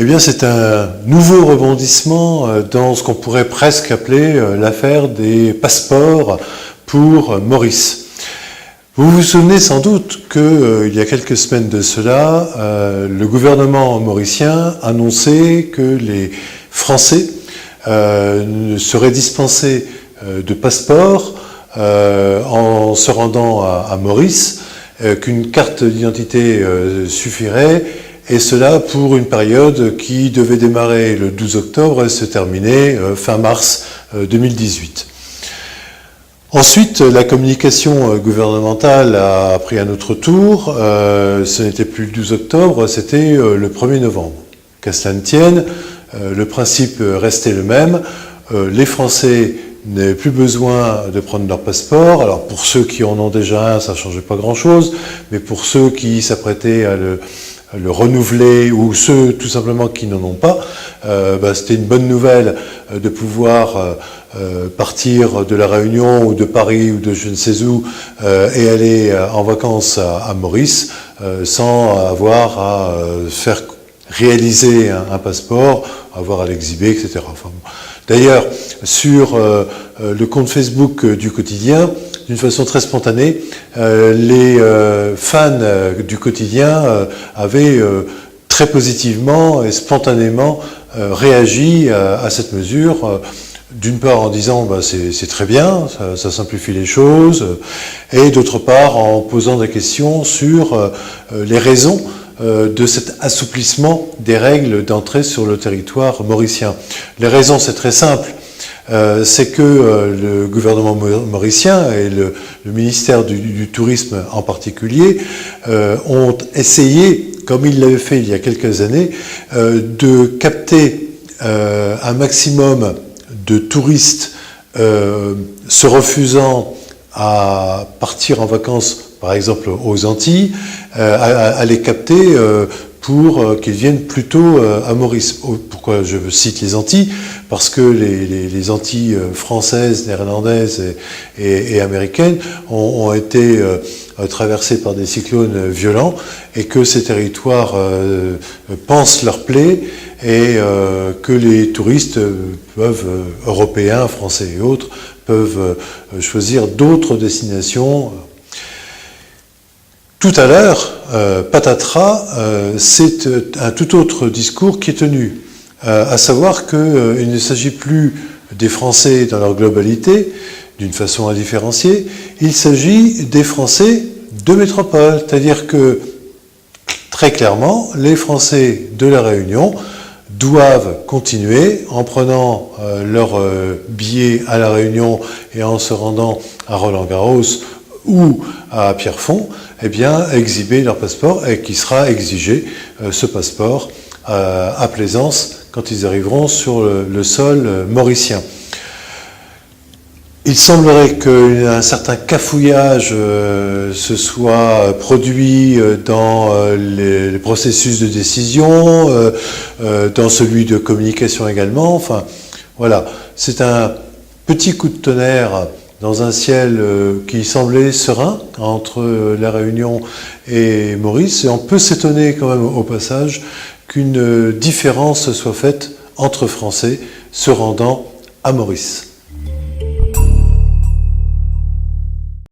Eh bien, c'est un nouveau rebondissement dans ce qu'on pourrait presque appeler l'affaire des passeports pour Maurice. Vous vous souvenez sans doute qu'il y a quelques semaines de cela, le gouvernement mauricien annonçait que les Français seraient dispensés de passeports en se rendant à Maurice, qu'une carte d'identité suffirait, et cela pour une période qui devait démarrer le 12 octobre et se terminer fin mars 2018. Ensuite, la communication gouvernementale a pris un autre tour. Ce n'était plus le 12 octobre, c'était le 1er novembre. Qu'à cela ne tienne, le principe restait le même. Les Français n'avaient plus besoin de prendre leur passeport. Alors pour ceux qui en ont déjà un, ça ne changeait pas grand-chose, mais pour ceux qui s'apprêtaient à le renouveler, ou ceux tout simplement qui n'en ont pas, c'était une bonne nouvelle de pouvoir partir de la Réunion ou de Paris ou de je ne sais où et aller en vacances à Maurice sans avoir à faire réaliser un passeport, avoir à l'exhiber, etc. Enfin, d'ailleurs, sur le compte Facebook du quotidien, d'une façon très spontanée, les fans du quotidien avaient très positivement et spontanément réagi à cette mesure, d'une part en disant c'est très bien, ça simplifie les choses, et d'autre part en posant des questions sur les raisons de cet assouplissement des règles d'entrée sur le territoire mauricien. Les raisons, c'est très simple. C'est que le gouvernement mauricien et le ministère du Tourisme en particulier ont essayé, comme ils l'avaient fait il y a quelques années, de capter un maximum de touristes se refusant à partir en vacances, par exemple aux Antilles, à les capter pour qu'ils viennent plutôt à Maurice. Pourquoi je cite les Antilles? Parce que les Antilles françaises, néerlandaises et américaines ont été traversées par des cyclones violents et que ces territoires pansent leur plaie et que les touristes européens, français et autres, peuvent choisir d'autres destinations. Tout à l'heure, patatras, c'est un tout autre discours qui est tenu, à savoir qu'il ne s'agit plus des Français dans leur globalité, d'une façon indifférenciée, il s'agit des Français de métropole, c'est-à-dire que, très clairement, les Français de la Réunion doivent continuer, en prenant leur billet à la Réunion et en se rendant à Roland-Garros ou à Pierrefonds, eh bien, exhiber leur passeport et qui sera exigé, ce passeport, à Plaisance quand ils arriveront sur le sol mauricien. Il semblerait qu'un certain cafouillage se soit produit dans les processus de décision, dans celui de communication également. Enfin, voilà, c'est un petit coup de tonnerre dans un ciel qui semblait serein entre la Réunion et Maurice, et on peut s'étonner quand même au passage qu'une différence soit faite entre Français se rendant à Maurice.